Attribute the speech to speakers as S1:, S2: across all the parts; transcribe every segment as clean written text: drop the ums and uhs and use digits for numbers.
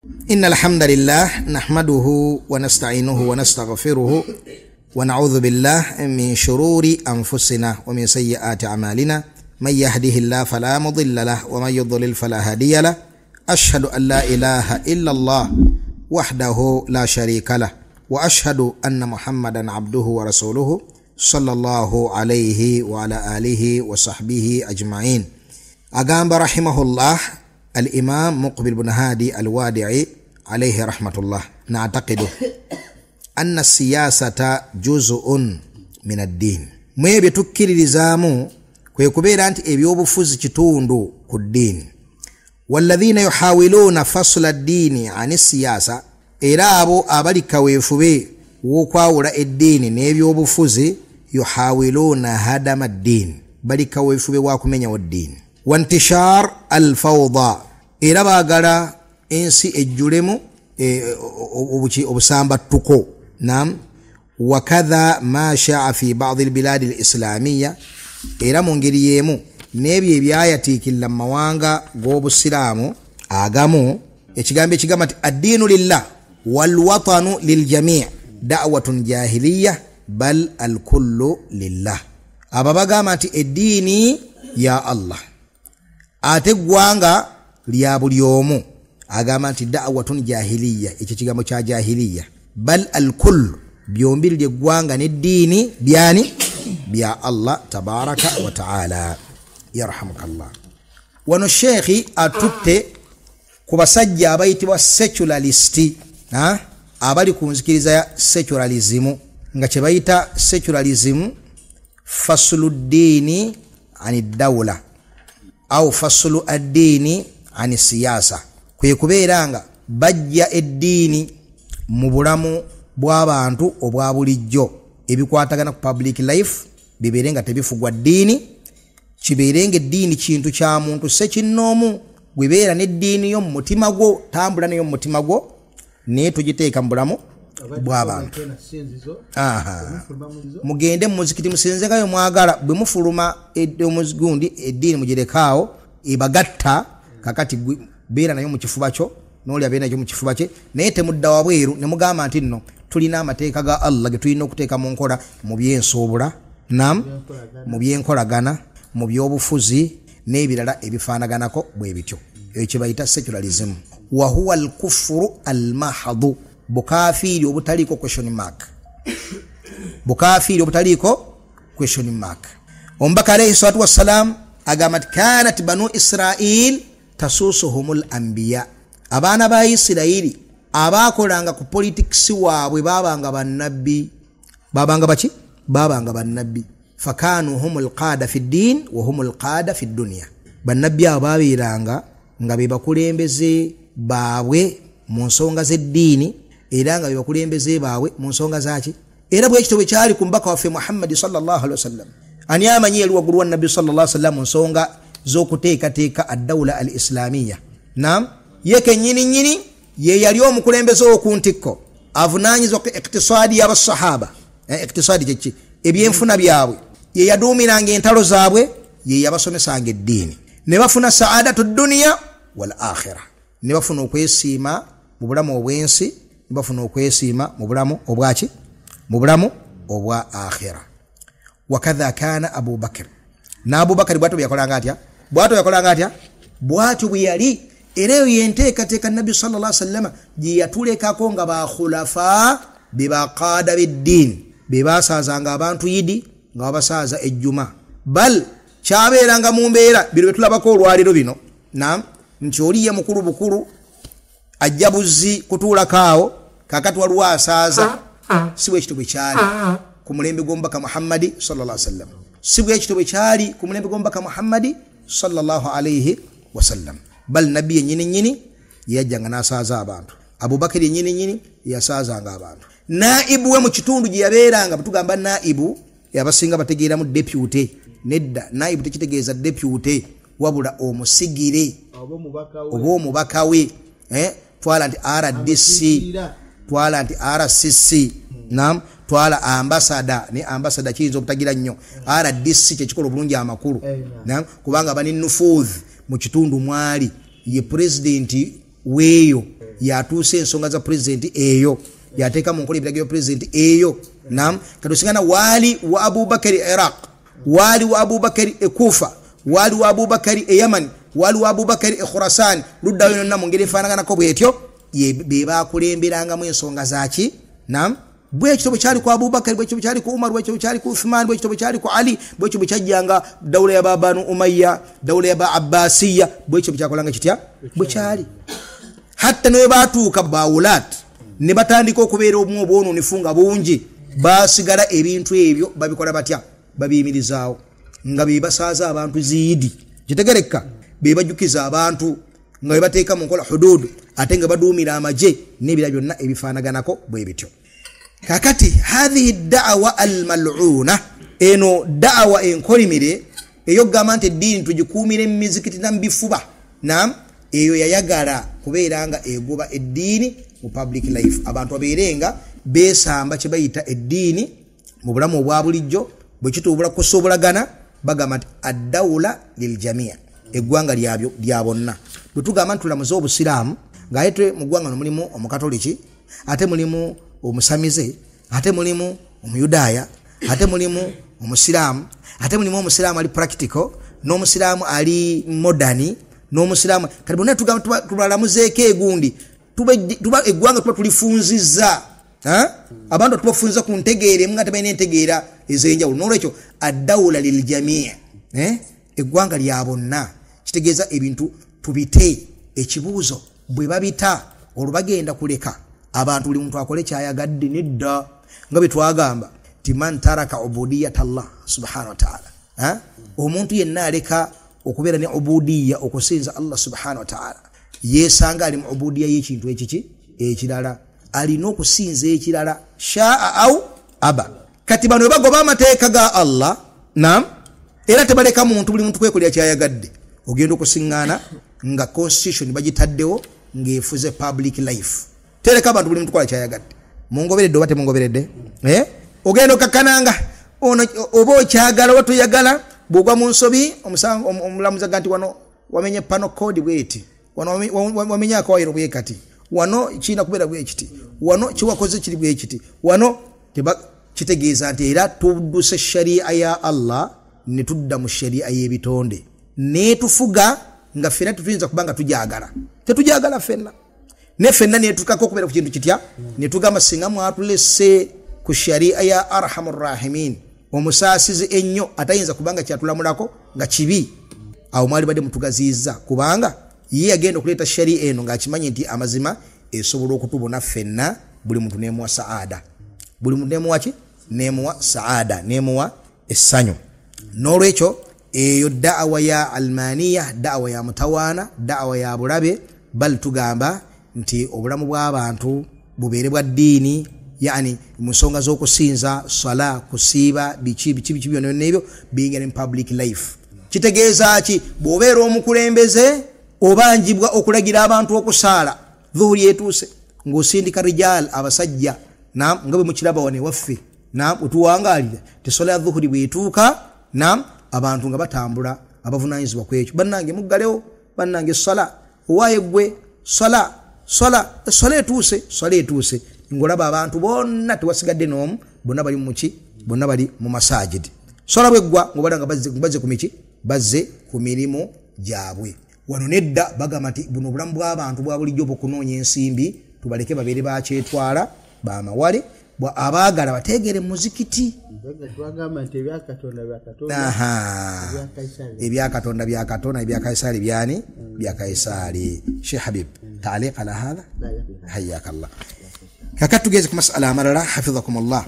S1: إن الحمد لله نحمده ونستعينه ونستغفره ونعوذ بالله من شرور أنفسنا ومن سيئات أعمالنا من يهده الله فلا مضل له ومن يضلل فلا هادي له أشهد أن لا إله إلا الله وحده لا شريك له وأشهد أن محمدا عبده ورسوله صلى الله عليه وعلى آله وصحبه أجمعين. أقام رحمه الله الإمام مقبل بن هادي الوادعي عليه رحمة الله: نعتقد أن السياسة جزء من الدين. mwebe tukkiririzamu kwe kubeera nti ebyobufuzi kitundu ku ddiini. walladhina yuhawiluna fasla ad-dini ani siyasa, era abo abali kaweefube w'okwawula eddiini n'ebyobufuzi, yuhawiluna hadama ad-din, bali kaweefube wa kumenyawo ddiini. wantishar al-fawda, era baagala ensi ejjulemu obusambattuko. Naam. wakadha ma shaa fi ba'd al-bilad al-islamiyya, era mu ngeri y'emu n'ebyo ebyayatiikirira mu mawanga g'obusiraamu agamu ekigambo ekigamba nti addiinu lillah walwatanu liljami' da'watun jahiliyya bal alkullu lillah. abo bagamba nti eddiini ya Allah ate eggwanga lya buli omu. agamba nti da'watun jahiliyya, ekyo kigambo kya jahiliyya. bal alkullu, byombi ly'eggwanga n'eddiini byani bya Allah tabaraka wa ta'ala. yarhamukallah. wano sheekhi atutte ku basajja abayitibwa secularisti, abali ku nzikiriza ya secularism, nga kye bayita secularism faslu ddiini ani dawla au faslu addiini ani siyasa, kwe kubeera nga bajja eddiini mu bulamu bw'abantu obwa bulijjo, ebikwatagana ku public life bibeere nga tebifugwa ddiini, kibeere nga eddiini kintu kya muntu sekinnoomu. bwebeera n'eddiini yo mu mutima gwo, tambula neyo mu mutima gwo, naye tugiteeka mu bulamu bw'abantu. mugende mu muzikiti musinzengayo mwagala, bwe mufuluma omuzigundi eddiini mugirekaawo ebagatta, kakati beera nayo mu kifuba kyo n'oli abeera nayo mu kifuba kye, naye temudda wabweru ne mugamba nti nno tulina amateeka ga Allah ge tulina okuteeka mu nkola mu byensuubula, mu byenkolagana, mu byobufuzi n'ebirala ebifaanaganako bwe bityo. ekyo bayita secularism. wa huwa al-kufru al-mahdhu, bukafiiri obutaliko question mark. bukafiiri obutaliko question mark. omubaka alayhi salatu wassalam agamba nti kanat banu Israil tasusuhumul anbiya, abaana ba Isirayiri abaakolanga ku politics waabwe babanga bannabbi. babanga baki? babanga bannabbi. fakanu humul qada fi ddin wa humul qada fi dunya. bannabbi abo babeeranga nga be bakulembeze baabwe mu nsonga z'eddiini, era nga be bakulembeze baabwe mu nsonga zaki. era bwekityo bwe kyali ku mbaka waffe Muhammadi sallallahu alaihi wasallam. ani amanyi yali waggulu wa nabbi sallallahu alaihi wasallam mu nsonga z'okuteekateeka ad-dawla al-islamiyya. naam, ye kennyini nnyini ye yali omukulembeze w'oku ntikko, avunaanyizibwa ku iktisaadi y'abasahaba. iktisaadi kye ki? ebyenfuna byabwe. ye yaduumiranga entalo zaabwe, ye yabasomesanga eddiini, ne bafuna saadatu dunya wal akhira, ne bafuna okwesiima mu bulamu obwensi, ne bafuna okwesiima mu bulamu obwaki? mu bulamu obwa akhira. wakadha kana Abu Bakr, na Abu Bakr bwatyo byakolanga atya? bwatyo yakolanga atya? bwatyo bwe yali. era eyo yenteekateeka nabbi sallallahu alaihi wasallam gye yatulekako nga bakhulafa be baqaada b'eddiini, be basaazanga abantu yidi nga babasaaza ejjuma. bal kyabeeranga mu mbeera bino betulabako olwaliro bino, naam, nti oliye mukulu bukulu ajja buzzi kutuulakaawo, kakati waliwo asaaza. si bwe kityo bwe kyali ku mulembe gw'omubaka Muhammadi sallallahu alaihi wasallam. si bwe kityo bwe kyali ku mulembe gw'omubaka Muhammadi sallallahu alaihi wasallam. bal nabbi yennyini nnyini yajjanga n'asaaza abantu. Abubakari yennyini nnyini yasaazanga abantu. naibu we mu kitundu gye yabeeranga, butugamba naibu yabasinga bategeeramu deputy. nedda, naibu tekitegeeza deputy wabula omusigire oba omubaka we. twala nti RDC, twala nti RCC, naam, twala ambassador. ne ambassador kiyinza obutagira nnyo. RDC kyekikola obulungi amakulu, naam, kubanga bani nufudh mu kitundu mwali ye president weeyo yatuuse ensonga za president eyo yateeka mu nkola ebiragiro president eyo nam katusingana wali wa Abubakari Iraq wali wa Abubakari Kufa wali wa Abubakari Yaman wali wa Abubakari Khurasan ludda yonna mu ngeri faanagana bwetyo be bakulemberanga mu ensonga zaki nam bwe kitobo kyali ku Abubakar bwe kitobo kyali ku Umar bwe kitobo kyali ku Uthman bwe kitobo kyali ku Ali bwe kitobo kyajjanga dawla ya Banu Umayya dawla ya Abbasiyya bwe kitobo kyakolanga kitya bwe kyali hatta ne batuuka bawulat ne batandika okubeera obumu obwono nifunga bungi basigala ebintu ebyo babikola batya babiyimirizaawo nga bibasaaza abantu ziidi kitegereka bebajukiza abantu nga bebateeka mu nkola hudud ate nga baduumira amaje n'ebira byonna ebifaanaganako bwe bityo kakati hadhihi da'wa al-mal'una eno da'wa enkolimire eyo gamante dini tujikumire mizikiti nambifuba nam eyo yayagala kubeeranga egoba eddiini mu public life abantu abeerenga besamba kye bayita eddiini mu bulamu obwa bulijjo bwe kitubula kusobulagana bagamba nti ad-dawla lil jami' eggwanga lyabyo lya bonna bwe tugamba ntulamuza obusiraamu ng'ayete mu ggwanga mulimu omukatoliki ate mulimu omusamize ate mulimu omuyudaaya ate mulimu omusiraamu ate mulimu omusiraamu ali practical n'omusiraamu ali modern n'omusiraamu kati bonna tugamba tubalamuzeeko egundi tuba eggwanga tuba tulifunzizza abantu tubafunza ku ntegeere nga tebalina entegeera ez'enjawulo n'olwekyo ad-dawla lil jami' eggwanga lya bonna kitegeeza ebintu tubite ekibuuzo bwe babita olubagenda kuleka abantu buli muntu akole kyayagadde nedda nga betwagamba timan taraka ubudiyat Allah subhanahu wa ta'ala omuntu yenna aleka okubeera ne ubudiyya okusinza Allah subhanahu wa ta'ala yesanga ali mu ubudiyya y'ekintu ekiki ekirala alina okusinza ekirala shaa au aba kati bano bagoba amateeka ga Allah nam era tebaleka muntu buli muntu kwekolera kyayagadde ogenda okusiŋŋaana nga constitution bagitaddewo ng'efuze public life tereka abantu buli muntu kola kyayagadde mungoberedde oba temungoberedde ogenda okakananga oba okyagala oba toyagala bw'ogwa mu nsobi omulamuzi aga nti wano wamenye pano code bweti wano wamenye akawayiro bwe kati wano kiina kubeera bwe kiti wano kiwakoze kiri bwe kiti wano kitegeeza nti era tudduse sharia ya Allah ne tudda mu sharia y'ebitonde netufuga nga fenna tutuyinza kubanga tujagala tetujagala fenna ne fenna netukako okubeera ku kintu kitya netugamba singa mwatulese ku sharia ya arhamur rahimin omusaasizi ennyo atayinza kubanga kyatulamulako nga kibi awo mwali badde mutugaziizza kubanga ye agenda okuleeta sharia eno ng'akimanyi nti amazima esobola okutubona fenna buli muntu nemuwa saada buli muntu nemuwa ki nemuwa saada nemuwa essanyu n'olwekyo eyo da'wa ya almaniya da'wa ya mutawaana da'wa ya bulabe bal tugamba nti obulamu bw'abantu bubeere bwa ddiini yani mu nsonga z'okusinza sala kusiiba biki byonna n'ebyo bingene mu public life kitegeeza ki bw'obeera omukulembeze obanjibwa okulagira abantu okusaala dhuhuri etuuse ng'osindika rijal abasajja nga bwe mukiraba wane waffe wetuwangaalira tesola ya dhuhuri bwetuuka abantu nga batambula abavunaanyizibwa ku ekyo bannange muggalewo bannange sala owaaye gwe sala etuuse ng'olaba abantu bonna tewasigadde n'omu bonna bali muki bonna bali mu masajidi sala bweggwa ng'obala nga bazze ku miki bazze ku mirimu gyabwe wano nedda bagamba nti buno obulamu bw'abantu bwa bulijjo bukunoonya ensimbi tubaleke babeere bakyetwala bamawale abaagala bateegere mu muzikiti ebyakatonda byakatonda ebyakaisaali byani byakaisaali Sheikh Habib taaliq ala hadha hayyaka Allah kakati tugeze ku masala amalala hafidhakum Allah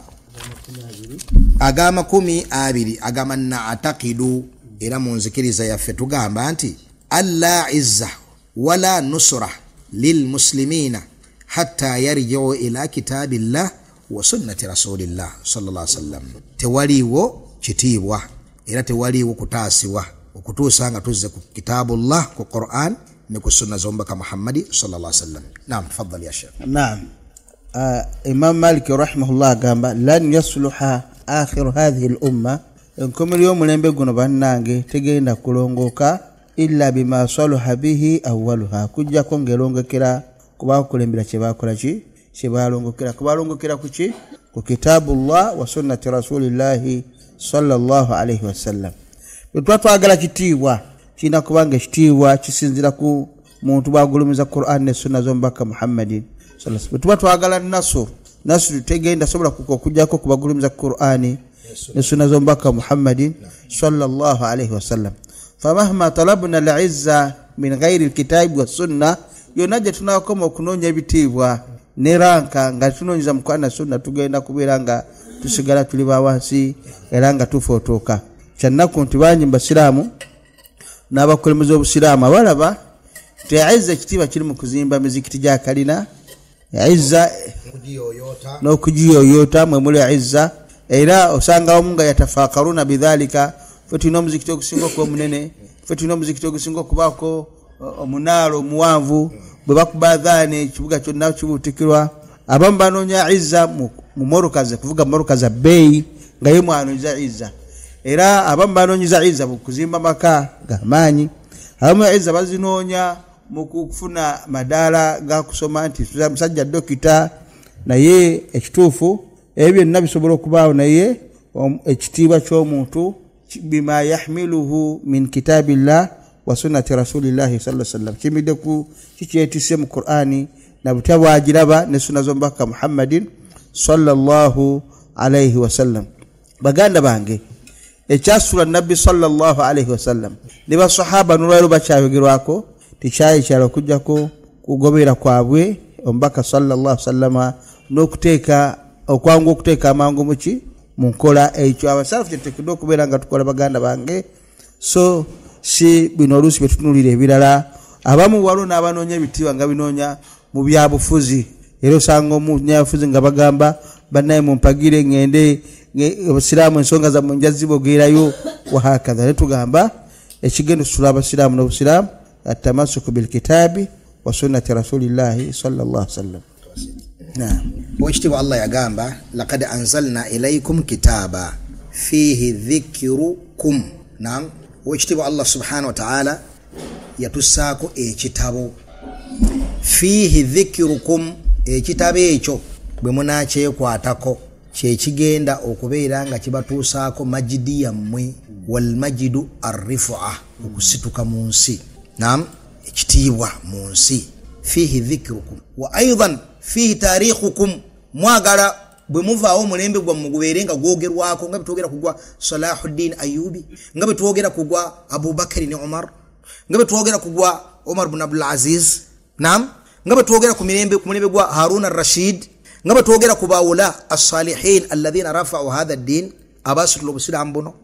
S1: agama 12 agama na'taqidu era mu nzikiriza yaffe tugamba nti alla izza wala nusra lil muslimina hatta yarji'u ila kitabillah wa sunnati rasulillah sallallahu alaihi wasallam tewaliwo kitiibwa era tewaliwo kutaasiwa okutuusa nga tuzze ku kitabullah ku Qur'an ne ku sunna zombaka Muhammadi sallallahu alaihi wasallam. Naam, tafadhal ya Sheikh.
S2: Naam. Imam Malik rahimahullah gamba lan yasluha akhir hadhihi al-umma inkum al-yawm lembe guno bannange tegenda kulongoka illa bima salaha bihi awwaluha kujja kongelongekera kuba kulembera kyebalongokera kubalongokera kuki ku kitabullah wa sunnati rasulillahi sallallahu alayhi wasallam. Twagala kitiibwa kina kubanga kitiibwa kisinzira ku muntu bagulumiza Qur'an ne sunna zombaka Muhammadin sallallahu alayhi wasallam. Twagala nasru tegenda sobola kujjako kubagulumiza Qur'ani ne sunna zombaka Muhammadin sallallahu alayhi wasallam. Famahma talabna al-izza min ghairi al-kitab wa sunna yonaje tunakoma okunonya ebitiibwa ne ranka nga tunonyeza mu Qur'an na sunna tugenda kubeera nga tusigala tuli bawansi era nga tufotoka. Kyannaku nti banyi basiraamu n'abakulembeze obusiraamu abalaba nti izza ekitiibwa kiri mu kuzimba mizikiti gya kalina izza n'okugiyoyota mwe muli izza era osanga omu nga yatafakaruna bidhalika fe tulina omuzikiti ogusinga okuba omunene fe tulina omuzikiti ogusinga okubaako omunaalo omuwanvu bwe bakuba adhaani ekibuga kyonna kibuutikirwa. Abamu banoonya izza mu morukazi kuvuga morukazi bbeeyi nga ye mwanoonya izza era abamu banoonyeza izza mu kuzimba maka g'amaanyi. Abamu izza bazinoonya mu kufuna madaala ga kusoma nti musajja dokita naye ekituufu ebyo byonna bisobola okubaawo naye ekitiibwa ky'omuntu bima yahmiluhu min kitabillah wa sunnati rasulillahi sallallahu alaihi wasallam kimidde ku kikyetise mu Qur'ani na butawagiraba ne sunna zombaka Muhammadin sallallahu alaihi wasallam. Baganda bange ekyasula nabbi sallallahu alaihi wasallam ne basahaba nolwero bakyayogerwako tikyayi kyalo kujjako kugobera kwabwe ombaka sallallahu alaihi wasallama n'okuteeka okwangu okuteeka amangu muki mu nkola ekyo abasalafu kyetuteekeddwa okubeera nga tukola baganda bange. So si bino oluusi betutunulira ebirala abamu waliwo n'abanoonya ebitiibwa nga binoonya mu byabufuzi era osanga omunyabufuzi nga bagamba bannaye mumpagire ngende obusiraamu ensonga zammwe njazibogerayo wahakadha. Netugamba ekigendo tusula abasiraamu n'obusiraamu atamasuku bilkitaabi wa sunnati rasulillahi sallallahu alaihi wasallam.
S1: Wekitiibwa Allah yagamba laqad anzalna ilaykum kitaba fihi dhikrukum. Wekitiibwa Allah subhanahu wa ta'ala yatussaako ekitabo fihi dhikrukum. Ekitabo ekyo bwe munakyekwatako kyekigenda okubeera nga kibatuusaako majidi yammwe wal majidu arrifu'a okusituka mu nsi. Ekitiibwa mu nsi fihi dhikrukum wa aidan fihi tarikhukum. Mwagala bwe muvaawo omulembe gwammwe gubeere nga gwogerwako nga betwogera kugwa Salahuddin Ayubi, nga betwogera kugwa Abubakari ne Umar, nga betwogera kugwa Umar ibn Abdul Aziz, nga betwogera ku mulembe gwa Harun al-Rashid, nga betwogera ku bawula as-salihin alladhina rafa'u hadha ad-din abasitula obusiraamu buno,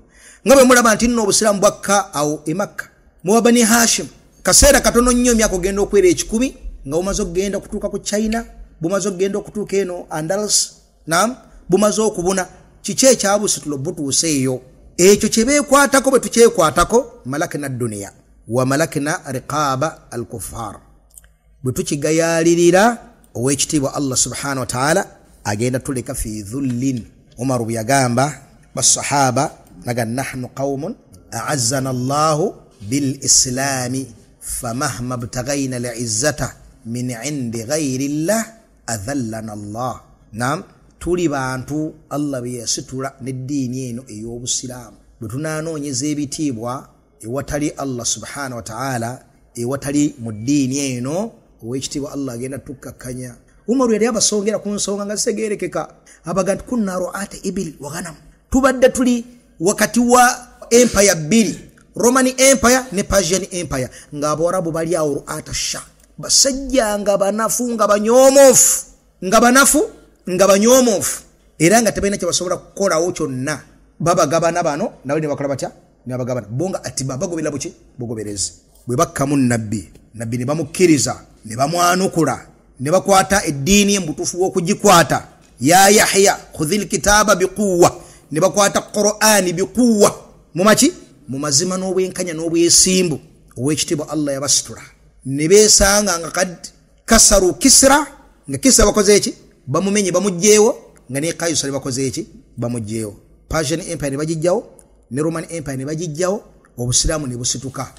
S1: nga bwe mulaba nti nno obusiraamu bwakka awo e Makka mu Bani Hashim kaseera katono nnyo emyaka ogenda okwera 10 nga bumaze okugenda okutuuka ku China, bumaze okugenda okutuuka eno Andalus, bumaze okubuna kiki ekyabusitula butuuse eyo. Ekyo kye beekwatako bwe tukyekwatako malakina dunya wa malakina riqaba al-kuffar bwe tukigayalirira ow'ekitiibwa Allah subhanahu wa ta'ala agenda tuleka fi dhullin. Umar bwe yagamba basahaba naga nahnu qaumun a'azzana Allahu bil islami famahma btaghaina al-izzata min 'indi ghayri Allah adhallana Allah. Tuli bantu Allah bye yasitula n'eddiini eno ey'obusiraamu bwe tunaanoonyeza ebitiibwa ewatali Allah subhanahu wa ta'ala ewatali mu ddiini eno ow'ekitiibwa Allah agenda tukakkanya. Umaru yali abasongera ku nsonga nga zisegerekeka abaga nti kunna ru'ata ibil wa ghanam. Tubadde tuli wakati wa empire bbiri, Roman Empire ne Persian Empire, nga Abarabu bali awo ru'ata sha basajja nga banafu nga banyoomofu nga banyoomofu era nga tebalina kye basobola kukolawo kyonna. Babagabana bano nawe ne bakola batya ne babagabana bonga ati babagobera buki bugoberezi. Bwe bakkamu nabbi ne bamukkiriza ne bamwanukula ne bakwata eddiini embutufu w'okugikwata. Ya Yahya khudhil kitaba biquwwa, ne bakwata Qur'ani biquwwa mumaki mu mazima n'obwenkanya n'obwesimbu ow'ekitiibwa Allah yabasitula. Ne beesanga nga kad kasaru Kisra, nga Kisra bakoze eki bamumenye bamugjeewo, nga ne Kaisari bakoze eki bamugjeewo. Persian Empire ne bagijjawo ne Roman Empire ne bagijjawo, obusiraamu ne busituka.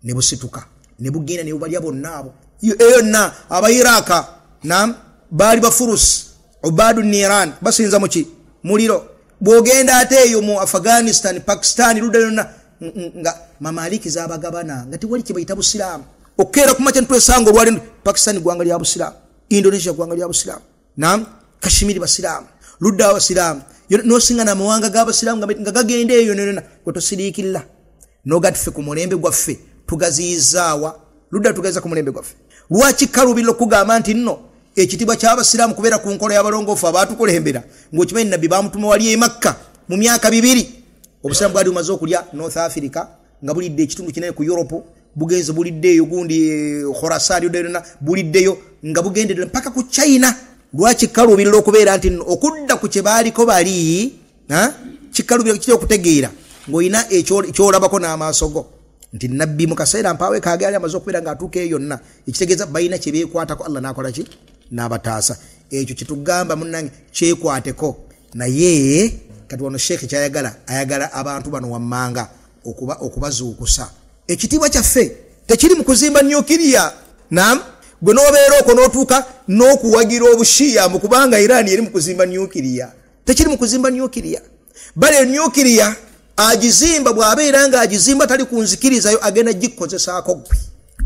S1: ne busituka ne bugenda ne bubalya bonna abo yonna aba Iraka nam bali bafurus ubadu niran basinza muki muliro bwogenda ate eyo mu Afghanistan Pakistan ludana nga mamaliki zabagabana ngati wali kibayita busiramu okera kumacha ntwesango lwali Pakistan gwanga lya busiramu Indonesia gwanga lya busiramu nam Kashmiri basiramu ludda basiramu no singa na muwanga gabasiramu nga gagende eyo nena kotosirikilla no gatfe ku mulembe gwaffe tugazizaawa ludda tugaza ku mulembe gwaffe lwachi kalubilo kugamba nti nno ekitibwa ky'abasiramu kubeera ku nkola y'abalongoofu abaatukulembera ng'okimanyi nabbi bamutuma wali e Makka mu myaka 2 obusiramu bwali bumaze okulya North Africa nga bulidde ekitundu kinene ku Europe bugenze buliddeeyo gundi Khorasan yodena buliddeyo nga bugendera mpaka ku China lwachi kalubilo okubeera nti okudda ku kye baaliko bali kikalubilo kityo okutegeera ng'oyina ekyolabako n'amaaso go nti nabbi mu kaseera mpaawe kaagaali amaze okubeera ng'atuuka eyo yonna ekitegeeza balina kye beekwatako Allah n'akola ki n'abataasa ekyo kitugamba munnange kyekwateko naye kati wano Sheikh kyayagala ayagala abantu bano wammanga okubazuukusa ekitiibwa kyaffe tekiri mu kuzimba nyukiriya nam gwe n'obeera okwo n'otuuka n'okuwagira obushiya mu kubanga Iran yeri mu kuzimba nyukiriya tekiri mu kuzimba nyukiriya bale nyukiriya ajizimba bwabeera nga ajizimba tali kunzikirizayo agenda gikozesaako gwe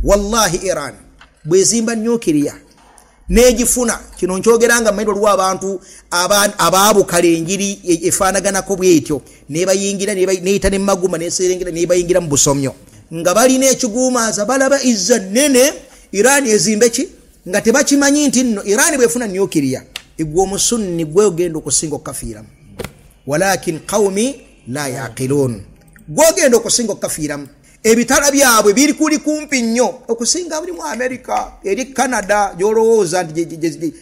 S1: wallahi Iran bwezimba nyukiriya negifuna kino nkyogeranga maido lwa abantu ababukale enjiri efaanaganako bwetyo nebayingira neyita ne maguma neserengera nebayingira mu busomyo nga balina ekiguumaaza balaba izza nene Iran ezimbe ki nga tebakimanyi nti nno Iran bwefuna nyukiriya igwe omusunni gwe ogenda okusinga okafiiramu walakin qawmi la yaqilun gwogenda okusinga okafiiramu ebitala byabwe biri kuli kumpi nnyo okusinga buli mu America eri Canada yolowooza nti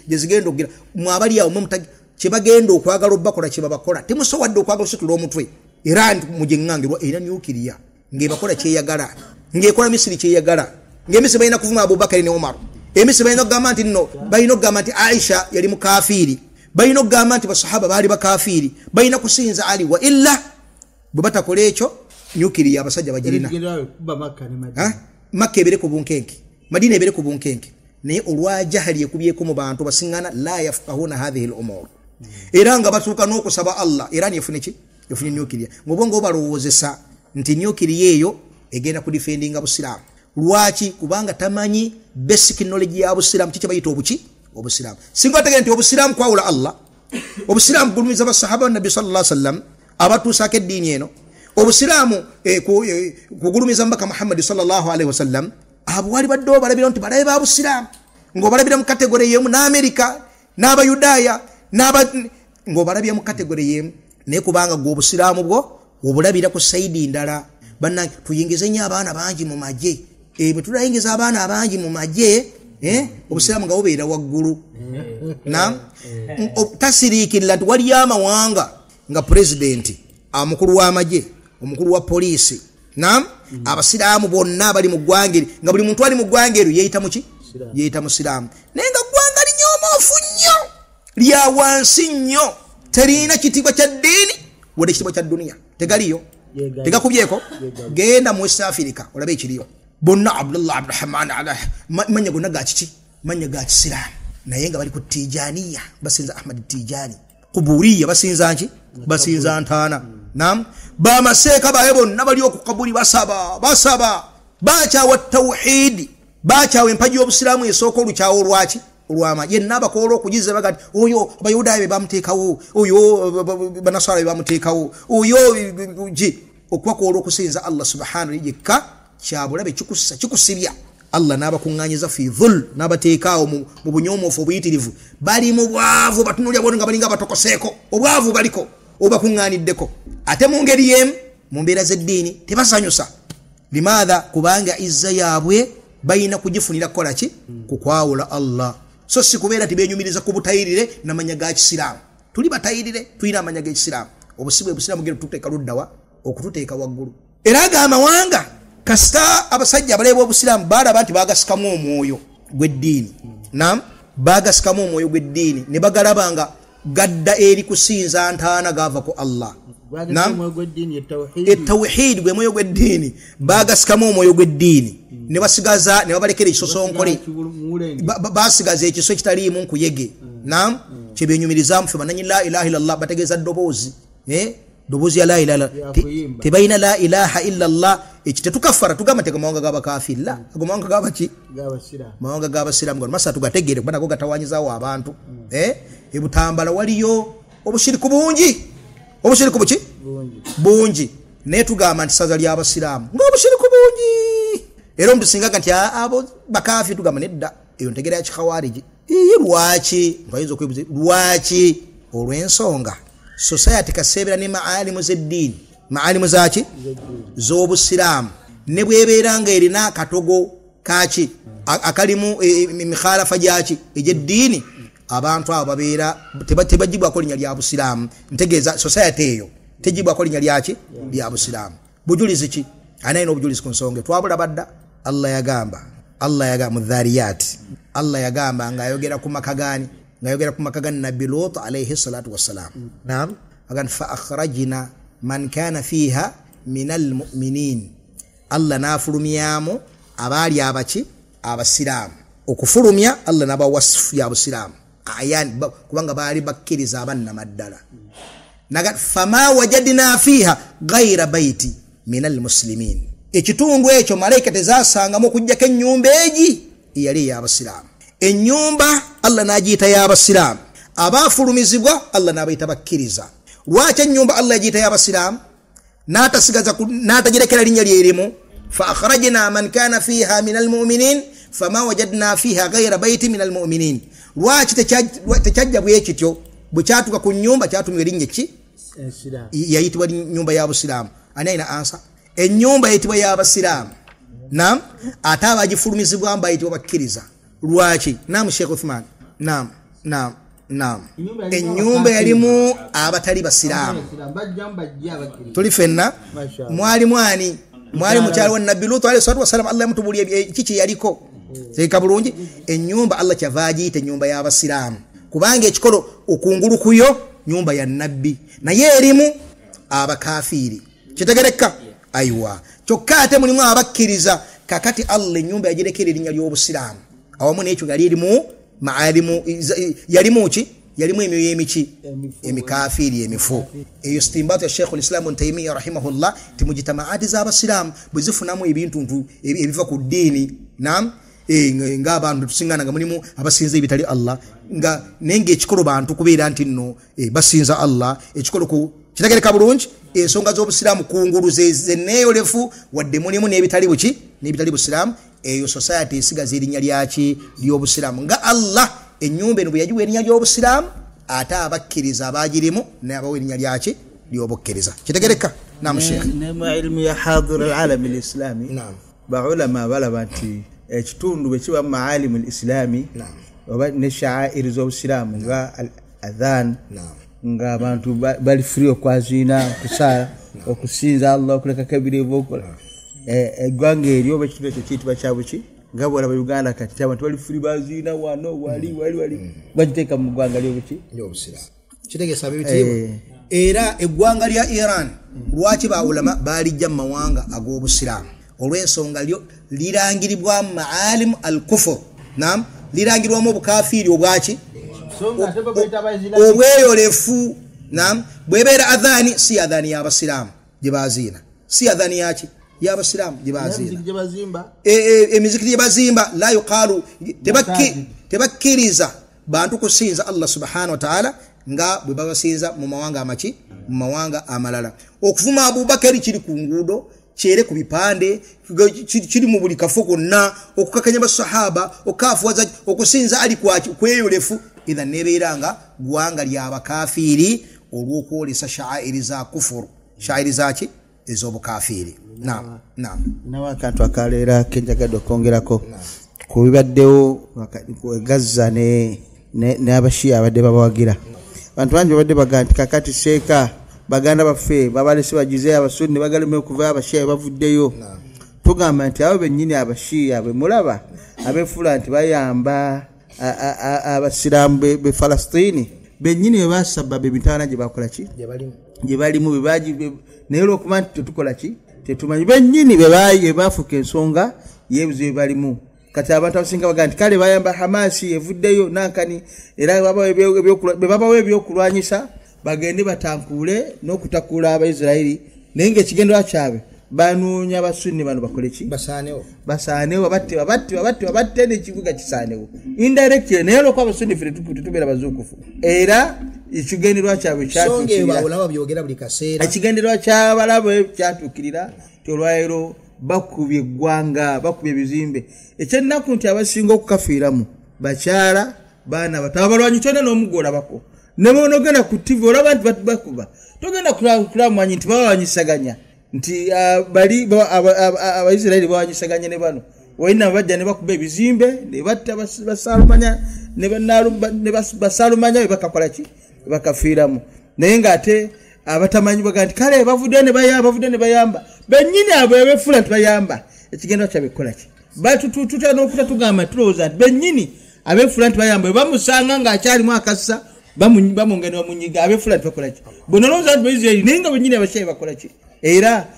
S1: gyezigenda okugira mwabali awo mumutagi kyebagenda okwagala obakola kyebabakola temusowadde okwagala ositula omutwe era mugyeŋŋangirwa erina nyukiriya ng'ebakola kyeyagala ng'ekola Misiri kyeyagala ng'Emisiri balina kuvuma Abubakari ne Omar Emisiri balina okugamba nti nno balina okugamba nti Aisha yali mukafiiri balina okugamba nti basahaba baali bakafiiri balina kusinza Ali wa illa bwe batakola ekyo nyukiriya abasajja bagirina Makka ebere ku bunkenke Madina ebere ku bunkenke naye olwajahali ekubyeko mu bantu basingana la yafqahuna hadhihi al-umur era nga batuuka n'okusaba Allah era yefune ki yefune nyukiriya ngobongo balowoozesa nti nyukiriya eyo egenda ku defendinga busiramu lwaki kubanga tamanyi basic knowledge ya busiramu kiche bayita obuki obusiramu singa ategera nti obusiramu kwawula Allah obusiramu gulumiza basahaba nabi sallallahu alaihi wasallam abatuusako eddiini eno obusiramu kugulumiza mbaka Muhammad sallallahu alaihi wasallam abwali baddo balabira nti balabe ba busiramu ngobalabira mu category yemu na America n'abayudaya ngobalabira mu category yemu ne kubanga go obusiramu bwo obulabira ku saidi ndala banna tuyingize nya abaana bangi mu maje betulayingiza abaana abangi mu maje obusiramu nga bubeera waggulu na tasirikirira nti wali amawanga nga president amukulu wa maje omukulu wa polisi nam abasiramu bonna bali mu gwangeri nga buli muntu ali mu gwangeri yeita muki yeita musiramu nenga gwanga linyomoofu nnyo lya wansi nnyo terina kitibwa kya ddiini wadde kitibwa kya dunia tegaliyo tegakubyeko genda mu West Africa olabe ekiriyo bonna Abdullah Abdurrahman manya gonna gakiki manya gakisiramu naye nga bali ku Tijaniya basinza Ahmad Tijani kuburiya basinza nki basinza ntana nam ba maseka bae bonna bali okukabuli basaba bacha tauhid bacha empaji obusiramu esoko olukyawo lwaki olwama yenna bakola okugize bagati oyo abayuda be bamuteekawo oyo banasara be bamuteekawo oyo ji okwakola okusinza Allah subhanahu yekka kyabulabe kikusibya Allah n'abakuŋŋanyiza fi dhul n'abateekaawo mu bunyomoofu obuyitirivu bali mu bwavu batunulya bona nga balinga batokoseeko obwavu baliko obakuŋŋaaniddeko ate mu ngeri yemu mu mbeera z'eddiini tebasanyusa limaadha kubanga izza yaabwe bayina kugifunira kukola ki kukwawula Allah so si kubeera tibenyumiriza ku butayirire n'amanya ga kisiraamu tuli batayirire tuyina amanya g'ekisiraamu obusibwe busiraamu gero tuteeka luddawa okututeeka waggulu era ag'amawanga kasita abasajja abaleba obusiraamu balaba nti bagasikamu omwoyo gw'eddiini nam bagasikamu omwoyo gw'eddiini ne bagalabanga gadda eri kusinza ntaana gava ku Allah etawhid gwe mwoyo gw'eddiini bagasikamu omwoyo gw'eddiini ne basigaza ne babalekera ekisosonkole basigaza ekiso ekitaliimu nkuyege nam kyebyenyumirizaamu fe bananyi la ilaha illallah bategeeza ddoboozi ddoboozi ya la ilaha tebalina la ilaha illallah ekitetukafara tugamba tega mawanga g'abakafiri la ago mawanga g'abaki mawanga g'abasiraamu gano masa tugategeere kuba nago gatawanyizaawo abantu ebutambala waliyo obushiriku bungi obushiriku buki bungi naye tugamba nti saza ly'abasiraamu ng'obushiriku bungi era omuntu singaga nti abo bakafiri tugamba nedda eyo ntegera ya kikhawariji lwaki ntwayinza okwebuza lwaki olw'ensonga society kaseebera ne maalimu z'eddiini maalimu zaki z'obusiraamu ne bwebeera nga erina akatogo kaki akalimu emikhalafa gyaki egy'eddiini abantu abo babeera tebagibwako linnya lya busiraamu ntegeeza society eyo tegibwako linnya lyaki lya busiraamu bujulizi ki anaina obujulizi ku nsonga twabula badda Allah yagamba mu dhariyat Allah yagamba ng'ayogera ku makagani ng'ayogera ku makagani nabbi Lut alayhi salatu wassalam naam agan fa akhrajna man kana fiha minal mu'minin Allah nafulumyamu abali abaki abasiraamu okufulumya Allah naba wasfu ya busiraamu ayani kubanga bali bakkiriza abanna maddala naga fama wajadna fiha ghayra baiti minal muslimin ekitundu ekyo malaika tezasangamu okujjako ennyumba egi yali y'abasiraamu ennyumba Allah n'agiyita y'abasiraamu abafulumizibwa Allah n'abayita bakkiriza lwaki ennyumba Allah yagiyita y'abasiraamu n'atagirekera linnya lyerimu fa akhrajna man kana fiha minal mu'minin fama wajadna fiha ghayra baiti minal mu'minin lwaki tekyajja bwekityo bwe kyatuka ku nnyumba kyatumibwa linnya ki yayitibwa nnyumba y'abasiraamu ani ayina ansa ennyumba yayitibwa y'abasiraamu naam ate abagifulumizibwa bayitibwa bakkiriza lwaki naam Sheikh Uthman naam ennyumba yalimu abatali basiraamu tuli fenna mwali mukyalo wa nabbi Lut alayhi salatu wassalam Allah yamutubulya kiki yaliko teeka bulungi ennyumba Allah kyava agiyita ennyumba y'abasiraamu kubanga ekikolo okungulu kuyo nyumba ya nabbi naye erimu abakafiri kitegereka aiwa kyokka ate mulimu abakkiriza kakati Allah ennyumba yagirekera erinnya ly'obusiraamu awamu n'ekyo yali erimu maalimu yalimu ki yalimu emyoyo emiki emikafiri emifu eyo stimbatu ya Sheikh al-Islam Ibn Taymiyyah rahimahullah timujitamaati z'abasiraamu bwe zifunamu ebintu ebiva ku ddiini naam ng'abantu tusingana nga mulimu abasinza ebitali Allah nga nenge ekikolo bantu kubeera nti nno basinza Allah ekikolo ku kitegereka bulungi ensonga z'obusiraamu kungulu zeneeyolefu wadde mulimu n'ebitali buki n'ebitali busiraamu eyo society esigaza erinnya lyaki ly'obusiraamu nga Allah ennyumba eno bwe yagiwa erinnya ly'obusiraamu ate abakkiriza abagirimu n'abawa erinnya lyaki ly'obukkiriza kitegereka naam Sheikh
S2: mu ilmu ya hadir al-alam al-islami naam baulama balaba nti ekitundu bwe kiba maalimu al-islami oba ne sha'air z'obusiraamu nga al-adhan nga abantu bali free okwazina kusala okusinza Allah okuleka kabirevu okola eggwanga eryo oba ekitundu ekyo kiyitibwa kyabuki nga bwolaba Uganda kati abantu bali free bazina wano wali bagiteeka mu ggwanga ly'obusiraamu
S1: kitegeeza bibitiibwa era eggwanga lya Iran lwaki baulama balijja mu mawanga ag'obusiraamu olw'ensonga lyo lirangiribwa maalim al-kufur naam lirangirwamu obukafiri obwaki obweyolefu naam bwebeera adhaani si adhaani y'abasiraamu gye baziina si adhaani yaki y'abasiraamu gye baziina emizikiti gye bazimba la yuqaalu tebakkiriza bantu kusinza Allah subhanahu wa ta'ala nga bwe babasinza mu mawanga amaki mu mawanga amalala okuvuma Abubakari kiri ku nguudo kyere ku bipande kiri mu buli kafo konna okukakanya basahaba okafuwaza okusinza ali kweyolefu idha nebeeranga gwanga ly'abakafiri olw'okwolesa sha'airi za kufuru sha'airi zaki ez'obukafiri naam
S2: n'akantu akaleera kenjagadde okwongerako ku bibaddewo Gaza n'abashiya abadde babawagira abantu bangi babadde bagaa nti kakati seeka baganda baffe babalese bagize abasunni bagaleme okuva abashiya bavuddeyo tugamba nti abo bennyini abashiya bwe mulaba abeefula nti bayamba abasiraamu be Falastini bennyini bwe basabba bemitawana gye bakola ki gye balimu naye olwokuba nti tetukola ki tetumanyi bennyini bwe bafuuka ensonga yeebuzibu balimu kati abantu abasinga baga nti kale bayamba Hamasi evuddeyo nankani era bebabawo ebyokulwanyisa bagende batankuule n'okutakuula Abaisirairi naye ng'ekigendera kyabwe banoonya abasunni bano bakole ki basaanewo babatte n'ekibuga kisaanewo indirectly naye olwokuba abasunni ffe tetubeera bazuukufu era ekigendererwa kyabwe ekigendererwa ky'abalabe kyatuukirira ti olwaleero bakubye eggwanga bakubye ebizimbe ekyennaku nti abasinga okukafiiramu bakyala baana bato abalwanyi kyonna n'omuggo olabako nebonogenda ku TV olaba nti bakuba togenda kulamanyi nti bawanyisaganya nti Abaisirairi bawanyisaganya ne bano walina bajja ne bakuba ebizimbe ne batta basaalumanya ne basaalumanya be bakakola ki bakafiiramu naye ng'ate abatamanyi baga nti kale bavudde ne bayamba bennyini abo ebefula nti bayamba ekigendo kyabwe kukola ki tutera n'okutatugamba tulowooza nti bennyini abefula nti bayamba bwe bamusanga ng'akyalimu akassa bamungene bamunyiga abefula nti bakola ki bonolowooza nti Baisirairi naye nga bennyini abakyayi bakola ki era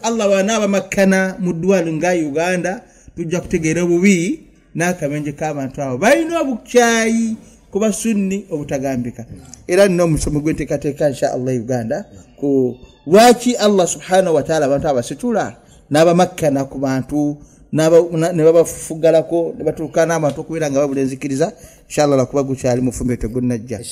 S2: Allah wanaabamakkana mu ddwalo nga Uganda tujja kutegeera obubi n'akabenje k'abantu abo balina obukyayi ku basunni obutagambika era nno omusomo gw'enteekateeka insha Allah Uganda ku lwaki Allah subhanahu wa ta'ala abantu abasitula n'abamakkana ku bantu ne babafugalako ne batuuka n'abantu okubeera nga babula enzikiriza insha Allah lakuba gukyali mufumbeto gunnajja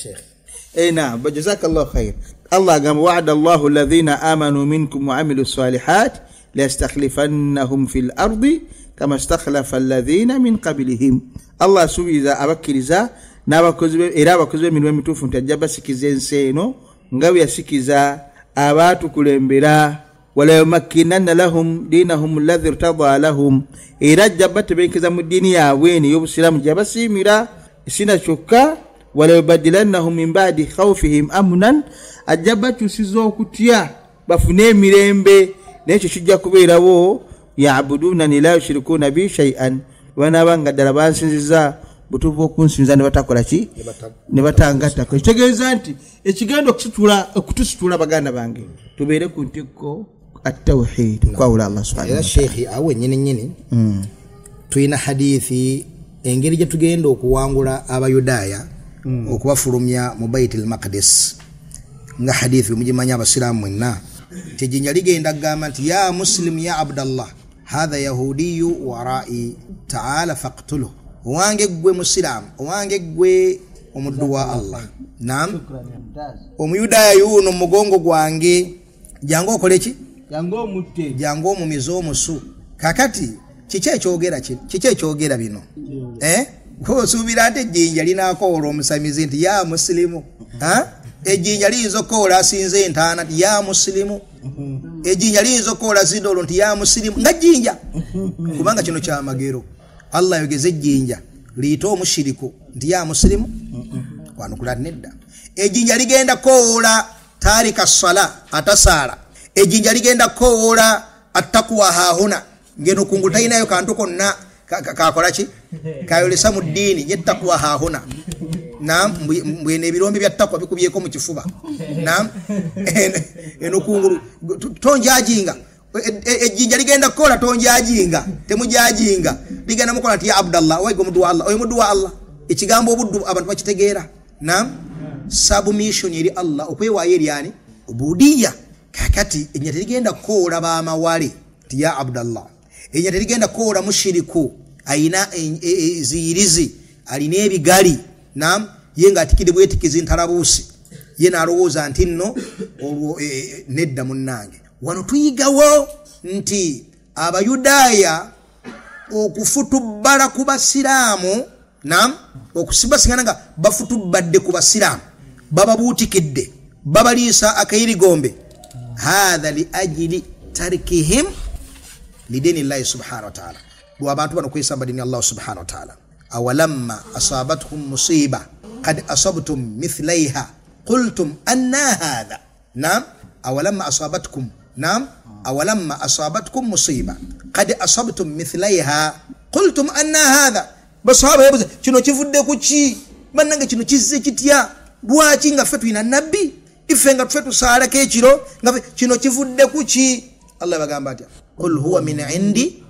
S2: naam jazakallahu khair Allah agamba wa'ada Allahu alladhina amanu minkum wa amilu salihat la yastakhlifannahum fil ardi kama istakhlafa alladhina min qablihim Allah asubiza abakkiriza n'abakozi era abakozi b'emirimu emituufu nti ajja basikiza ensi eno nga bwe yasikiza abaatukulembera wala yumakkinanna lahum dinahum alladhi irtadaa lahum era ajja batebenkeza mu ddiini yaabwe eno y'obusiraamu gye basiimira sina kyokka wala yubaddilannahum min ba'di khawfihim amnan ajja bakyusiza okutya bafune emirembe n'ekyo kijja kubeerawo ya'budunani la yushrikuuna bi shay'an banaabanga ddala bansinziza butuufu okunsinza ne batakola ki ne batangattako ekitegeeza nti ekigenda okutusitula baganda bange tubeere ku ntikko at-tawhid kwawula Allah subhanahu wa ta'ala.
S1: Sheikhi awe nyini tuyina hadithi engeri gye tugenda okuwangula Abayudaaya okubafulumya mu Baitul Maqdis nga hadithi mujimanya abasiraamu mwenna tejinja ligenda kugamba nti ya muslim ya abdallah hadha yahudiyu warai ta'ala faqtuluhu owange gwe musiraamu owange gwe omuddu wa Allah naam omuyudaaya yuno mugongo gwange jango okoleki jango omumize omusu kakati kiki ekyogera bino kosuubira nti ejjinja linakoola omusamizi nti ya musilimu ejjinja liyinza okoola asinze entaana nti ya musilimu ejjinja liyinza okoola zidolo nti ya musilimu nga jjinja kubanga kino kyamagero Allah yogeze ejjinja liyita omushiriku nti ya musilimu wanukula nedda ejjinja ligenda koola tarika sala atasaala ejjinja ligenda koola attakuwa hahuna ngeno kungu tayinayo kantu konna kakola ki kayolesa mu ddiini yettakuwa hahuna naam mbwene ebirombe bya takwa bikubyeko mu kifuba naam eno kungulu tonjajinga ejjinja ligenda kola tonjajinga temujajinga ligenda mukola ati ya abdallah oyo muddu wa Allah oyo muddu wa Allah ekigambo obuddu abantu bakitegeera naam submission eri Allah okwewayo eri ani ubudiyya kakati ejjinja ligenda kola ba mawali ti ya abdallah ejjinja ligenda kola mushiriku aina ziyirizi alina ebigali naam yenga atikide bwetikizi ntarabusi yena alowooza nti nno nedda munnange wano tuyigawo nti Abayudaaya okufutubbala ku basiraamu naam okusibasingana nga bafutubbadde ku basiraamu bababuutikidde babaliisa akayirigombe hadha li ajili tarikihim lidini llahi subhanahu wa ta'ala lw'abantu bano kwesamba dini Allah subhanahu wa ta'ala awalamma asabatkum musiba qad asabtum mithlaiha qultum anna hadha naam awalamma asabatkum musiba qad asabtum mithlaiha qultum anna hadha basahaba yabuza kino kivudde kuki bannange kino kizze kitya lwaki nga ffe tulina nabbi ife nga tuffe tusaalako ekiro nga kino kivudde ku ki Allah bagamba atya qul huwa min indi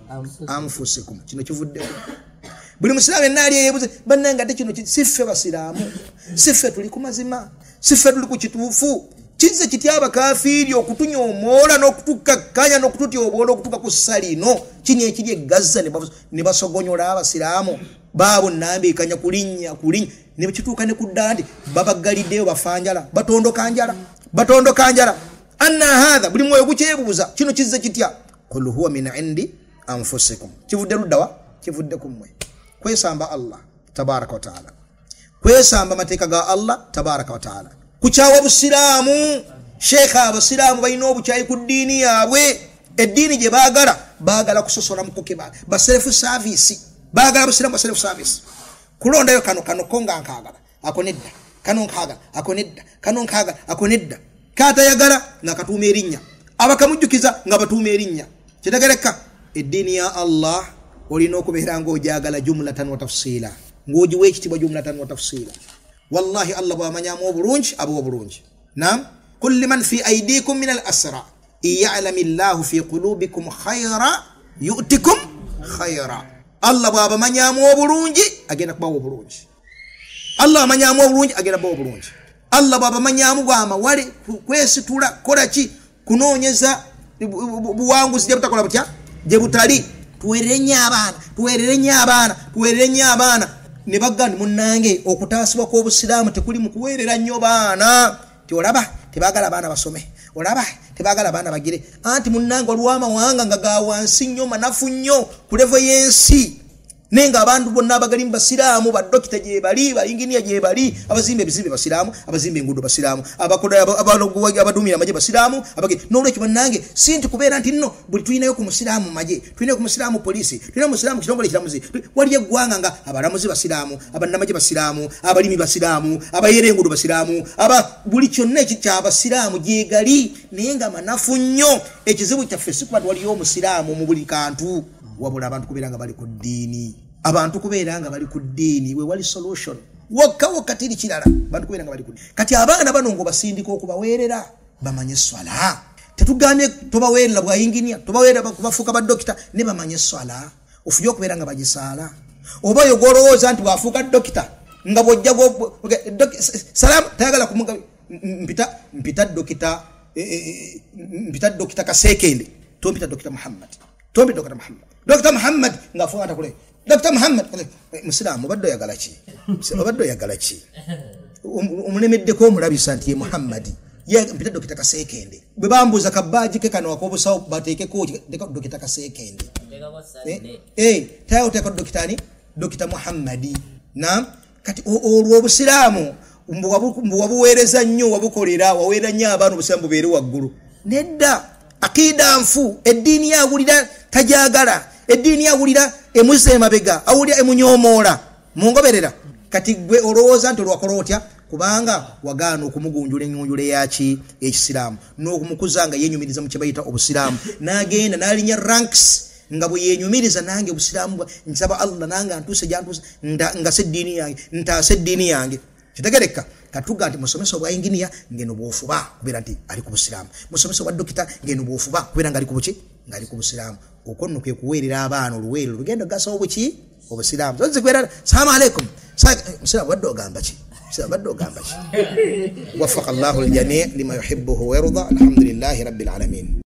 S1: anfusikum kino kivudde buli musiraamu ennaali yeebuze bannange ate kino siffe basiraamu siffe tuli ku mazima siffe tuli ku kituufu kizze kitya abakafiiri okutunyoomoola n'okutukakkanya n'okututyoboola okutuka ku salino kini ekiri egazza ne basogonyola abasiraamu baabo nambiikanya kulinnya ne bakituuka ne ku ddala nti babagaliddeyo bafanjala batondoka njala anna hadha buli mwoyo gukyebuuza kino kizze kitya qul huwa min indi anfusikum kivudde luddawa kivudde ku mmwe kwesamba Allah tabaraka wa taala kwesamba mateeka ga Allah tabaraka wa taala kuchawa busiraamu sheekha abasiraamu balina obukyayi ku ddiini yaabwe eddiini gye baagala kusosola mukoke baselfu service baagala busiraamu baselfu service kulondayo kano konga nkaagala akonedda kano nkaagala akonedda kano nkaagala akonedda katayagala nga katuuma erinnya abakamujjukiza nga batuuma erinnya kitegereka eddiini ya Allah olina okubeera ng'ojagala jumlatan wa tafsila ng'ogiwa ekitibwa jumlatan wa tafsila wallahi Allah bw'amanyamu obulungi aba obulungi naam qul liman fi aydikum min al-asra ya'lamu Allahu fi qulubikum khayra yu'tikum khayra Allah bw'abamanyamu obulungi agenda kubawa obulungi Allah amanyamu obulungi agenda kubawa obulungi Allah bw'abamanyamu bw'amawale kwesitula kola ki kunoonyeza buwanguzi gye butakola butya gye butali tuwerere abaana ne bagandi munnange okutaasibwa kw'obusiraamu tekuli mu kuweerera nnyo baana tiolaba tebagala baana basome olaba tebagala baana bagire anti munnange waliwo amawanga nga ga wansi nnyo manafu nnyo ku levo y'ensi nenga abantu bonna abagali mu basiraamu badokita gye bali bayinginiya gye bali abazimba ebizimbe basiraamu abazimba enguudo basiraamu abadumira amagye basiraamu n'olwekyo bannange si nti kubeera nti nno buli tulinayo ku musiraamu magye tulinayo ku musiraamu polisi tulinayo musiraamu kitongole kiramuzi wali eggwanga nga abalamuzi basiraamu abannamagye basiraamu abalimi basiraamu abayera enguudo basiraamu buli kyonna ekikyabasiraamu gyegali naye nga manafu nnyo ekizibu kyaffe si kuba waliyo omusiraamu mu buli kantu wabula abantu kubeera nga bali ku ddiini abantu kubeera nga bali ku ddiini we wali solution wakka tiri kirala abantu kubeera nga bali ku ddiini kati abaana bano ng'obasindika okubaweerera bamanye swala tetugambye tobaweerera bwayinginiya tobaweerera bafuuka badokita ne bamanye swala ofuje okubeera nga bagisaala oba yogolowooza nti bwafuuka dokita nga bwojja salaamu tayagala kumuga mpita dokita Kasekende tompita dokita Muhammad Dr. Muhammad ngafuka atakule Dr. Muhammad musiramu obadde oyagala ki omulemeddeko omulabisa nti ye Muhammad ye mpita Dr. Kasekende bwe bambuuza kabaaji ke kano akobusawo bateekeko Dr. Kasekende tayo teko Dr. Muhammad naam kati olwo obusiraamu mbu wabuweereza nnyo wabukolera waweera nnyo abaana obusiraamu bubeere waggulu nedda akida nfu eddiini yawulira tajagala eddiini yawulira emuze emabega awulira emunyomoola mungoberera kati gwe olowooza nti olwakola otya kubanga wagaana okumugunjula ennyonjula yaki ekisiraamu n'okumukuza nga yenyumiriza mu kye bayita obusiraamu n'agenda n'alinya ranks nga bwe yenyumiriza nange obusiraamu nsaba Allah nange antuuse gy'antuuse ngase eddiini yange ntaase eddiini yange kitegereka katuga nti musomesa obwa inginiya ngeno bwofuba kubeera nti ali ku busiraamu musomesa obwa dokita ngeno bwofuba kubeera nga ali ku buki nga ali ku busiraamu okonno kwe kuweerera abaana oluweerero lugendo gasawo buki obusiraamu zonze kwera salamu alaikum musiraamu badde ogamba ki وفق الله الجميع لما يحبه ويرضى الحمد لله رب العالمين